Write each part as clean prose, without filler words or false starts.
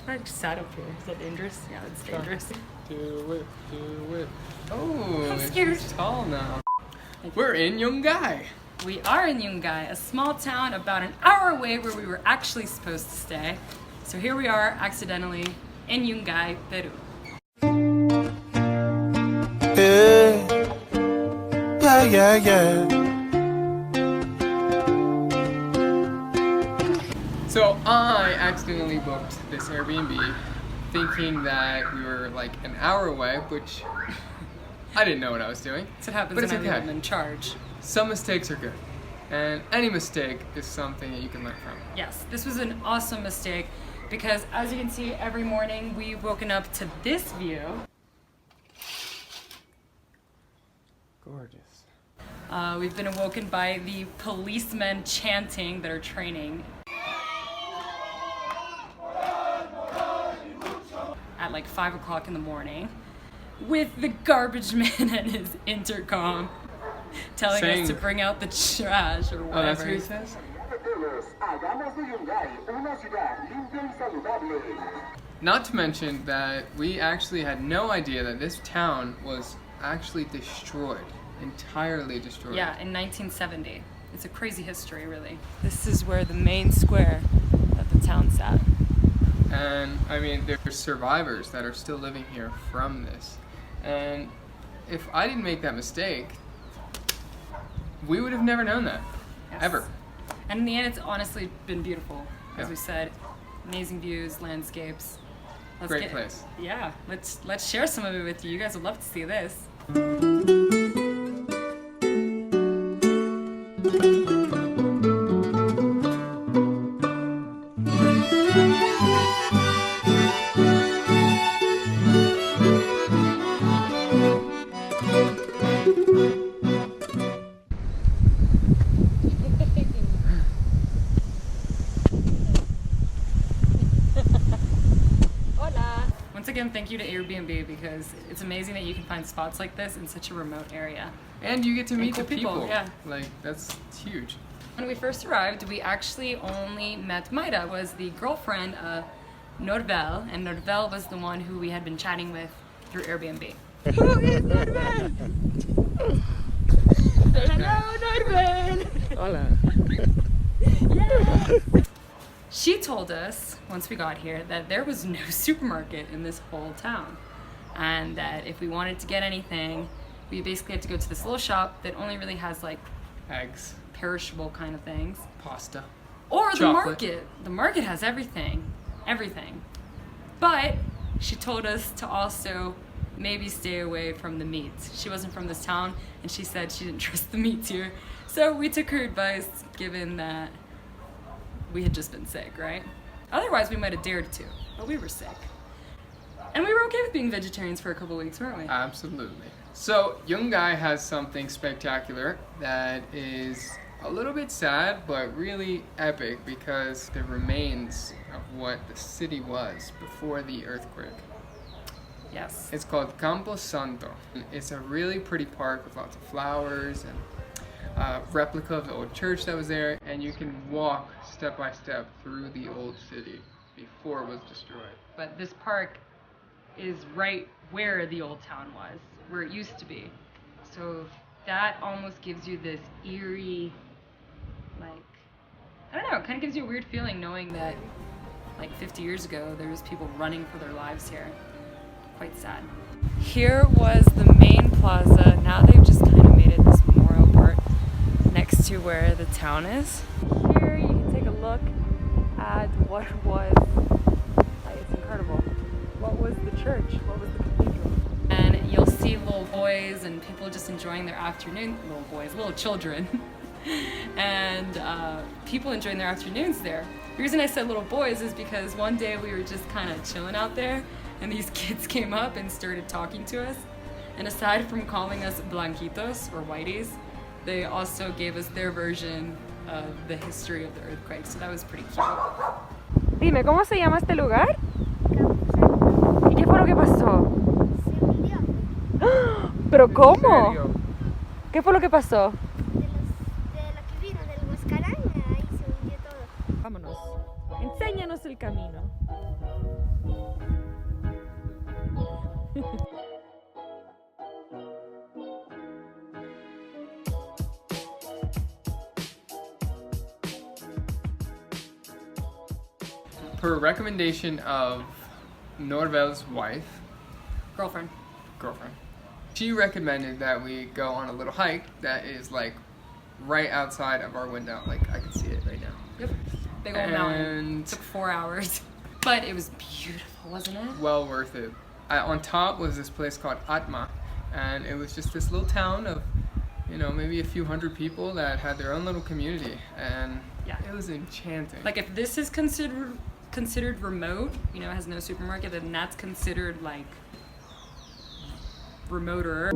If I just sat up here, is that dangerous? Yeah, it's dangerous. Do it, do it. Oh, I'm scared. It's tall now. We're in Yungay. We are in Yungay, a small town about an hour away where we were actually supposed to stay. So here we are, accidentally, in Yungay, Peru. Yeah. So I accidentally booked this Airbnb thinking that we were like an hour away, which I didn't know what I was doing. That's what happens But when it's okay. I'm in charge. Some mistakes are good, and any mistake is something that you can learn from. Yes, this was an awesome mistake because as you can see, every morning we've woken up to this view. Gorgeous. We've been awoken by the policemen chanting that are training at like 5 o'clock in the morning with the garbage man at his intercom telling us to bring out the trash or whatever. Oh, that's what he says? Not to mention that we actually had no idea that this town was actually destroyed. Entirely destroyed. Yeah, in 1970. It's a crazy history, really. This is where the main square of the town sat. And I mean, there's survivors that are still living here from this. And if I didn't make that mistake, we would have never known that. Yes. Ever. And in the end, it's honestly been beautiful. As Yeah. we said, amazing views, landscapes. Great place. Yeah, let's share some of it with you. You guys would love to see this. Once again, thank you to Airbnb because it's amazing that you can find spots like this in such a remote area. And you get to meet cool the people. Yeah. Like, that's huge. When we first arrived, we actually only met Mayra, was the girlfriend of Norvel, and Norvel was the one who we had been chatting with through Airbnb. Who is Norvel? Hello, Norvel! Hola. Yeah. She told us, once we got here, that there was no supermarket in this whole town. And that if we wanted to get anything, we basically had to go to this little shop that only really has like Eggs. perishable kind of things. Pasta. Or the Chocolate. market. The market has everything. Everything. But she told us to also maybe stay away from the meats. She wasn't from this town and she said she didn't trust the meats here. So we took her advice given that we had just been sick, right? Otherwise we might have dared to, but we were sick. And we were okay with being vegetarians for a couple of weeks, weren't we? Absolutely. So, Yungay has something spectacular that is a little bit sad, but really epic because the remains of what the city was before the earthquake. Yes. It's called Campo Santo. It's a really pretty park with lots of flowers and a replica of the old church that was there, and you can walk step by step through the old city before it was destroyed. But this park is right where the old town was, where it used to be. So that almost gives you this eerie, like, I don't know, it kind of gives you a weird feeling knowing that like 50 years ago there was people running for their lives here. Quite sad. Here was the main plaza. Now they've just kind of made it this memorial part next to where the town is. Here you can take a look at what was, it's incredible. What was the church? What was the cathedral? And you'll see little boys and people just enjoying their afternoon, little boys, little children, and people enjoying their afternoons there. The reason I said little boys is because one day we were just kind of chilling out there and these kids came up and started talking to us. And aside from calling us blanquitos or whiteys, they also gave us their version of the history of the earthquake, so that was pretty cute. Dime, ¿cómo se llama este lugar? ¿Y qué fue lo que pasó? Se hundió. ¿Pero cómo? ¿En serio? ¿Qué fue lo que pasó? De lo que vino del Huascaran, ahí se hundió todo. Vámonos. Enséñanos el camino. per recommendation of Norvel's wife, Girlfriend. girlfriend, she recommended that we go on a little hike that is like right outside of our window. Like I can see it right now. Yep. Big old mountain. And Took 4 hours. But it was beautiful, wasn't it? well worth it. On top was this place called Atma, and it was just this little town of, you know, maybe a few hundred people that had their own little community, and Yeah. it was enchanting. Like if this is considered remote, you know, it has no supermarket, then that's considered like remoter.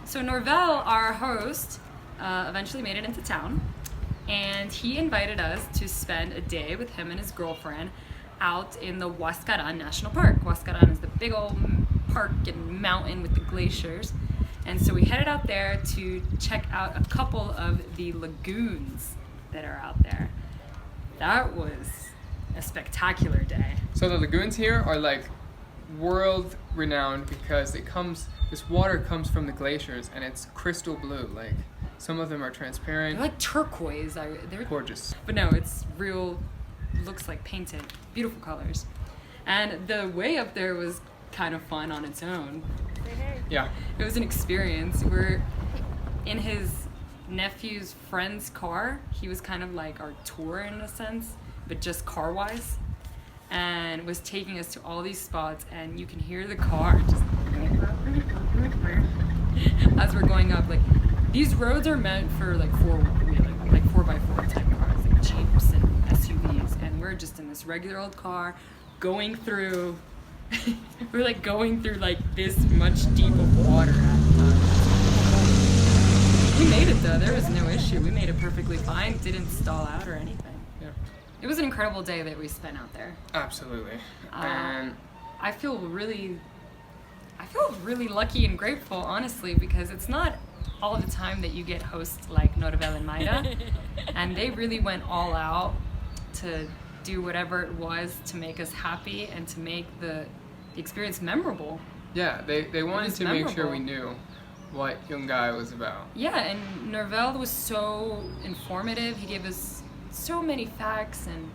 So Norvel, our host, eventually made it into town, and he invited us to spend a day with him and his girlfriend out in the Huascaran National Park. Huascaran is the big old park and mountain with the glaciers. And so we headed out there to check out a couple of the lagoons that are out there. That was a spectacular day. So the lagoons here are like world renowned because this water comes from the glaciers and it's crystal blue. Like some of them are transparent. They're like turquoise. They're Gorgeous. But no, it's real, looks like painted. Beautiful colors. And the way up there was kind of fun on its own. Yeah. It was an experience. We're in his nephew's friend's car. He was kind of like our tour in a sense, but just car-wise. And was taking us to all these spots, and you can hear the car just as we're going up. Like these roads are meant for like four-wheeling, like 4x4 type cars, like Jeeps and SUVs, and we're just in this regular old car going through. We're like going through like this much deep of water at times. We made it though. There was no issue. We made it perfectly fine. Didn't stall out or anything. Yeah. It was an incredible day that we spent out there. Absolutely. And I feel really lucky and grateful, honestly, because it's not all the time that you get hosts like Norvel and Mayra, and they really went all out to do whatever it was to make us happy and to make the experience memorable. yeah, they wanted was to make sure memorable. we knew what Yungay was about. Yeah, and Norvel was so informative. He gave us so many facts and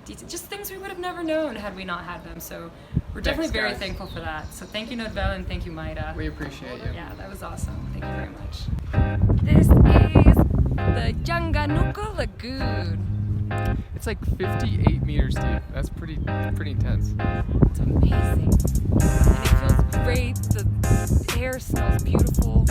just things we would have never known had we not had them. So we're definitely very guys. thankful for that. So thank you, Norvel, and thank you, Mayra. We appreciate you. Yeah, that was awesome. Thank you very much. This is the Yanganuco Lagoon. It's like 58 meters deep. That's pretty intense. It's amazing. And it feels great. The air smells beautiful.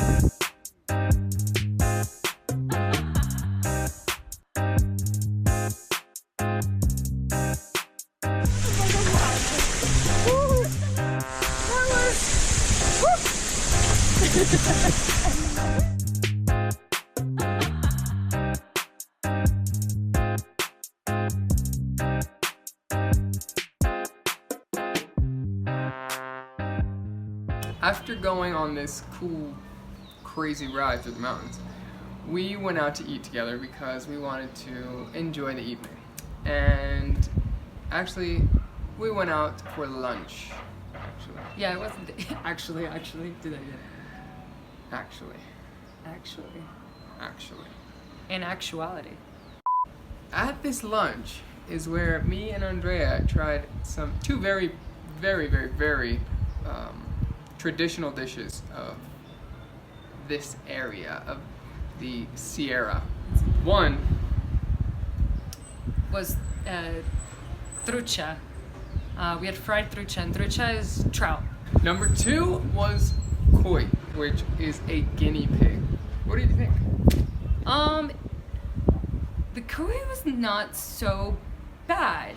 After going on this cool, crazy ride through the mountains, we went out to eat together because we wanted to enjoy the evening. And actually, we went out for lunch. Yeah, it wasn't actually. Did I get it? Actually. In actuality. At this lunch is where me and Andrea tried two very traditional dishes of this area of the Sierra. One Was trucha. We had fried trucha, and trucha is trout. Number 2 was koi, which is a guinea pig. What do you think? The koi was not so bad.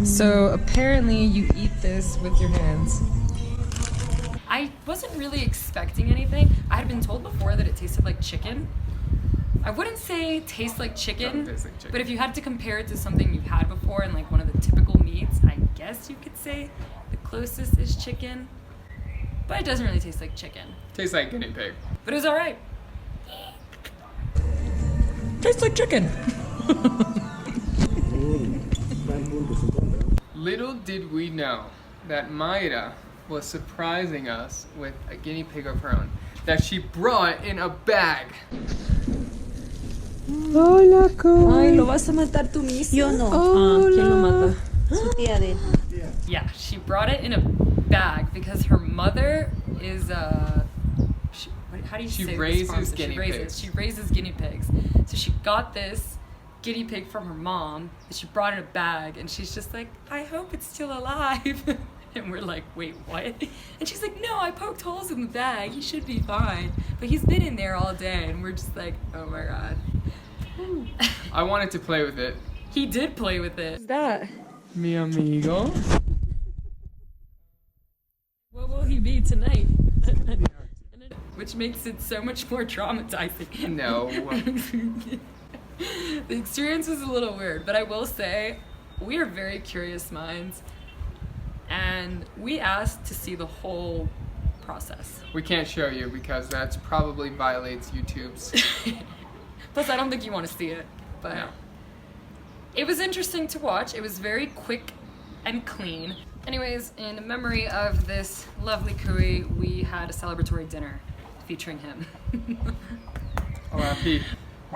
So apparently you eat this with your hands. I wasn't really expecting anything. I had been told before that it tasted like chicken. I wouldn't say it tastes like chicken, Doesn't taste like chicken. but if you had to compare it to something you've had before and like one of the typical meats, I guess you could say the closest is chicken. But it doesn't really taste like chicken. Tastes like guinea pig. But it was alright. Tastes like chicken. Little did we know that Mayra was surprising us with a guinea pig of her own that she brought in a bag. Hola, Koi. Ay, lo vas a matar tú mismo. Yo no. ¿Quién lo mata? Su tía de él. Yeah, she brought it in a bag because her mother is how do you She say raises this guinea pigs. She raises guinea pigs. So she got this guinea pig from her mom that she brought in a bag, and she's just like, I hope it's still alive. And we're like, wait, what? And she's like, no, I poked holes in the bag. He should be fine. But he's been in there all day, and we're just like, oh my god. I wanted to play with it. He did play with it. What's that? Mi amigo. What will he be tonight? Which makes it so much more traumatizing. No. The experience was a little weird, but I will say we are very curious minds, and we asked to see the whole process. We can't show you because that's probably violates YouTube's. Plus, I don't think you want to see it, but No. it was interesting to watch. It was very quick and clean. Anyways, in memory of this lovely Kui, we had a celebratory dinner featuring him. R.I.P.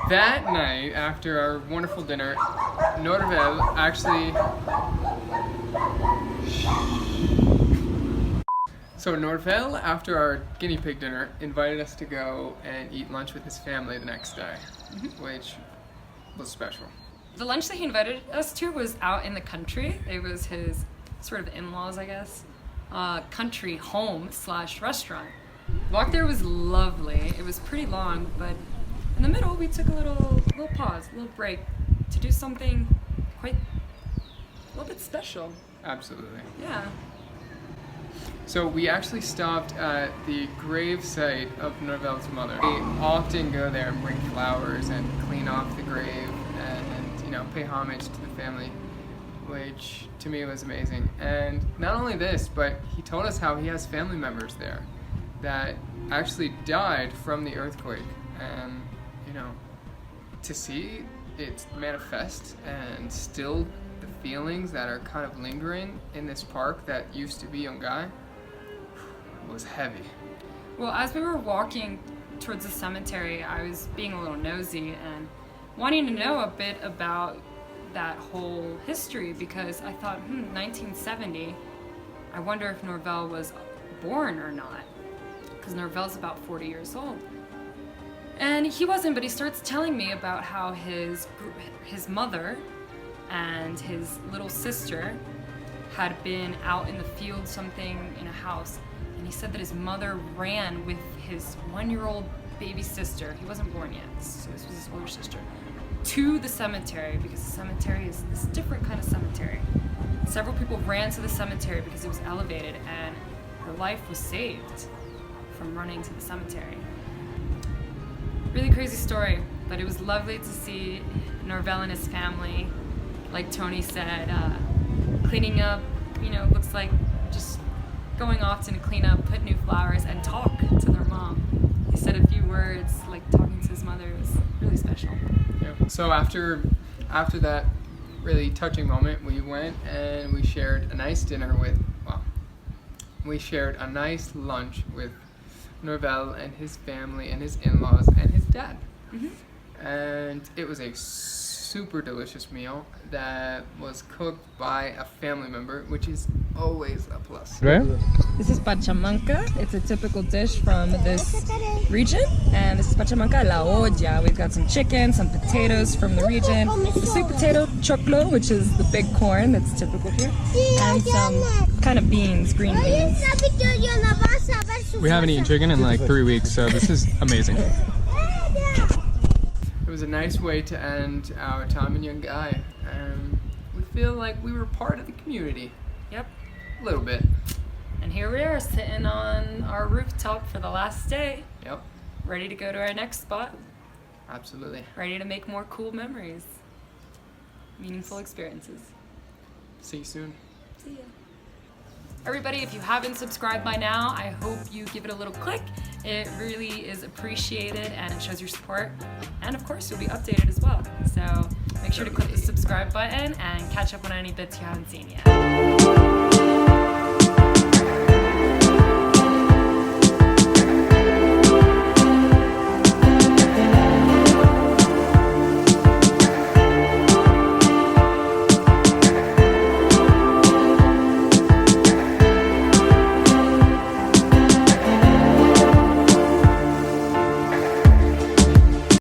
That night, after our wonderful dinner, Norvel actually... So Norvel, after our guinea pig dinner, invited us to go and eat lunch with his family the next day, which was special. The lunch that he invited us to was out in the country. It was his sort of in-laws, I guess, country home / restaurant. Walk there was lovely. It was pretty long, but in the middle we took a little pause, a little break to do something quite a little bit special. Absolutely. Yeah. So we actually stopped at the grave site of Norvel's mother. We often go there and bring flowers and clean off the grave and, you know, pay homage to the family, which to me was amazing. And not only this, but he told us how he has family members there that actually died from the earthquake. And, you know, to see it manifest and still the feelings that are kind of lingering in this park that used to be Yungay was heavy. Well, as we were walking towards the cemetery, I was being a little nosy and wanting to know a bit about that whole history because I thought, 1970, I wonder if Norvel was born or not, because Norvel's about 40 years old. And he wasn't, but he starts telling me about how his mother and his little sister had been out in the field, something in a house, and he said that his mother ran with his 1-year-old baby sister, he wasn't born yet, so this was his older sister, to the cemetery, because the cemetery is this different kind of cemetery. Several people ran to the cemetery because it was elevated, and her life was saved from running to the cemetery. Really crazy story, but it was lovely to see Norvel and his family, like Tony said, cleaning up, you know, looks like just going often to clean up, put new flowers, and talk to their mom. He said a few words, like talking to his mother. It was really special. Yeah. So after that really touching moment, we went and we shared a nice dinner with, we shared a nice lunch with Norvel and his family and his in-laws and his dad. And it was a super delicious meal that was cooked by a family member, which is always a plus. This is pachamanca. It's a typical dish from this region, and this is pachamanca a la olla. We've got some chicken, some potatoes from the region, the sweet potato choclo, which is the big corn that's typical here, and some kind of beans, green beans. We haven't eaten chicken in like 3 weeks, so this is amazing. It was a nice way to end our time in Yungay. We feel like we were part of the community. Yep. A little bit. And here we are sitting on our rooftop for the last day, Yep, ready to go to our next spot, absolutely. ready to make more cool memories, meaningful experiences. See you soon. See ya. Everybody, if you haven't subscribed by now, I hope you give it a little click. It really is appreciated and it shows your support. And of course, you'll be updated as well. So make sure to click the subscribe button and catch up on any bits you haven't seen yet.